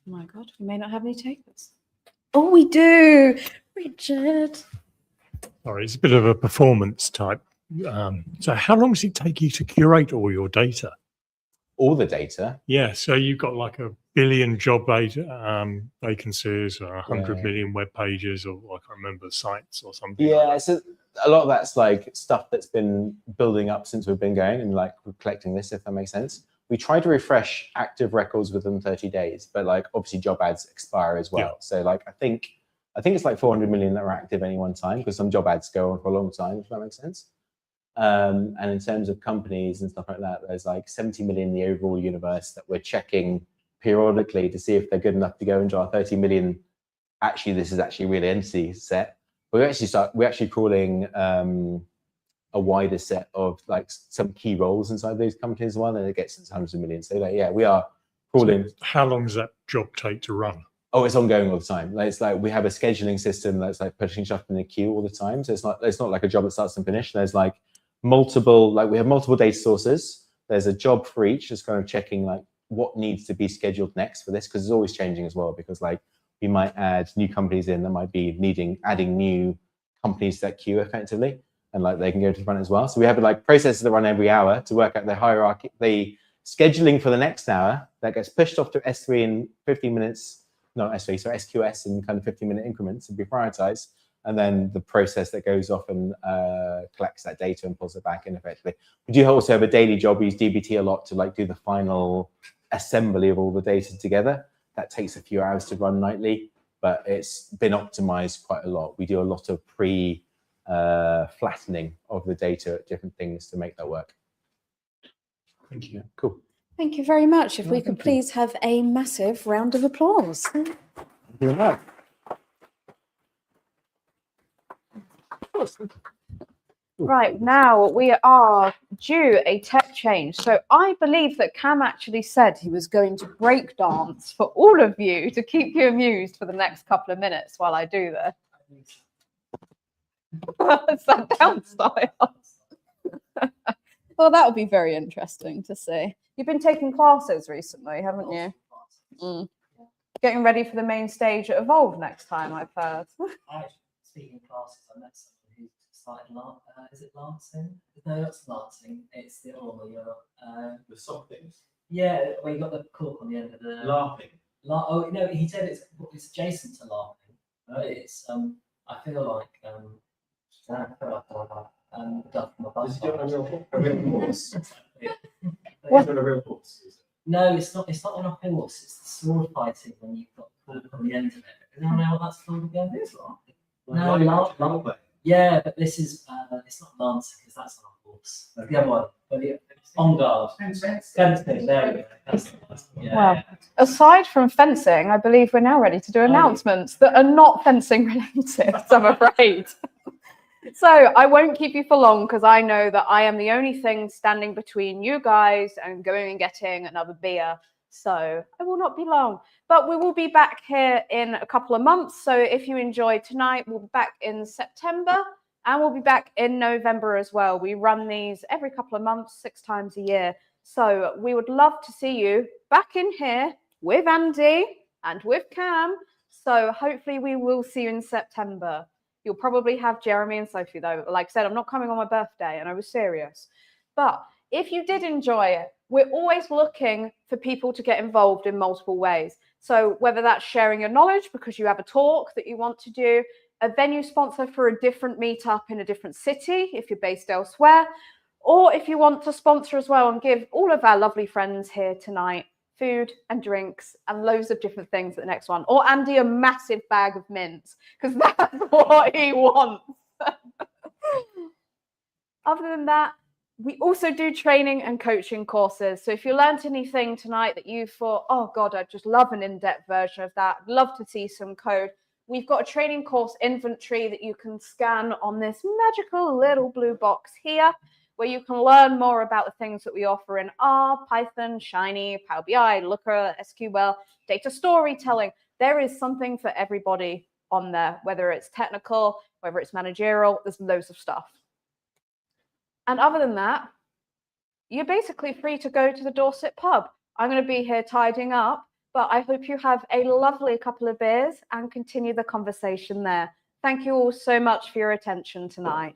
S1: Oh my God, we may not have any takers. Oh, we do. Richard.
S7: Sorry, it's a bit of a performance type. So how long does it take you to curate all your data?
S4: All the data?
S7: Yeah, so you've got like 1 billion job vacancies or 100 million web pages, or I can't remember, sites or something.
S4: Yeah,
S7: like
S4: so a lot of that's like stuff that's been building up since we've been going, and like we're collecting this, if that makes sense. We try to refresh active records within 30 days, but like obviously job ads expire as well.
S7: Yeah.
S4: So like I think it's like 400 million that are active at any one time, because some job ads go on for a long time, if that makes sense. And in terms of companies and stuff like that, there's like 70 million in the overall universe that we're checking periodically to see if they're good enough to go into our 30 million. Actually, this is actually a real entity set. But we're actually crawling a wider set of like some key roles inside those companies as well, and it gets into hundreds of millions. So like, yeah, we are crawling.
S7: So how long does that job take to run?
S4: Oh, it's ongoing all the time. Like, it's like we have a scheduling system that's like pushing stuff in the queue all the time. So it's not like a job that starts and finishes. There's like we have multiple data sources. There's a job for each, just kind of checking like what needs to be scheduled next for this, because it's always changing as well, because like we might add new companies in that might be adding new companies to that queue effectively, and like they can go to the front as well. So we have like processes that run every hour to work out the hierarchy, the scheduling for the next hour that gets pushed off to S3 in 15 minutes, not S3, so SQS in kind of 15-minute increments to be prioritized. And then the process that goes off and collects that data and pulls it back in effectively. We do also have a daily job. We use DBT a lot to like do the final assembly of all the data together. That takes a few hours to run nightly, but it's been optimized quite a lot. We do a lot of flattening of the data at different things to make that work.
S7: Thank you.
S4: Cool.
S1: Thank you very much. If we could please have a massive round of applause.
S4: Thank you very much.
S1: Right, now we are due a tech change. So I believe that Cam actually said he was going to break dance for all of you to keep you amused for the next couple of minutes while I do this. It's that down style. Well, that would be very interesting to see. You've been taking classes recently, haven't you? Mm. Getting ready for the main stage at Evolve next time, I've heard.
S3: Speaking of classes, I met someone who started is it lancing? No, that's lancing. It's the other one where you're
S4: The soft things.
S3: Yeah, where you got the cork on the end of the
S4: Laughing.
S3: Oh no, he said it's adjacent to laughing. It's I feel like duck from a bus.
S4: a real horse?
S1: What?
S4: On a real horse.
S3: No, it's not. It's not on a horse. It's the sword fighting when you've got caught on the end of it. Does anyone know what that's called again? No, Lance. Yeah, but this is. It's not Lancer because that's on a horse. The other one. On guard. Fencing. There we go. That's the one. Yeah.
S1: Wow. Aside from fencing, I believe we're now ready to do announcements that are not fencing related, I'm afraid. So I won't keep you for long because I know that I am the only thing standing between you guys and going and getting another beer. So I will not be long, but we will be back here in a couple of months. So if you enjoyed tonight, we'll be back in September and we'll be back in November as well. We run these every couple of months, 6 times a year. So we would love to see you back in here with Andy and with Cam. So hopefully we will see you in September. You'll probably have Jeremy and Sophie though. Like I said, I'm not coming on my birthday and I was serious. But if you did enjoy it, we're always looking for people to get involved in multiple ways. So whether that's sharing your knowledge because you have a talk that you want to do, a venue sponsor for a different meetup in a different city if you're based elsewhere, or if you want to sponsor as well and give all of our lovely friends here tonight food and drinks and loads of different things at the next one. Or Andy a massive bag of mints because that's what he wants. Other than that, we also do training and coaching courses. So if you learned anything tonight that you thought, oh God, I'd just love an in-depth version of that, I'd love to see some code, we've got a training course inventory that you can scan on this magical little blue box here, where you can learn more about the things that we offer in R, Python, Shiny, Power BI, Looker, SQL, data storytelling. There is something for everybody on there, whether it's technical, whether it's managerial, there's loads of stuff. And other than that, you're basically free to go to the Dorset pub. I'm going to be here tidying up, but I hope you have a lovely couple of beers and continue the conversation there. Thank you all so much for your attention tonight.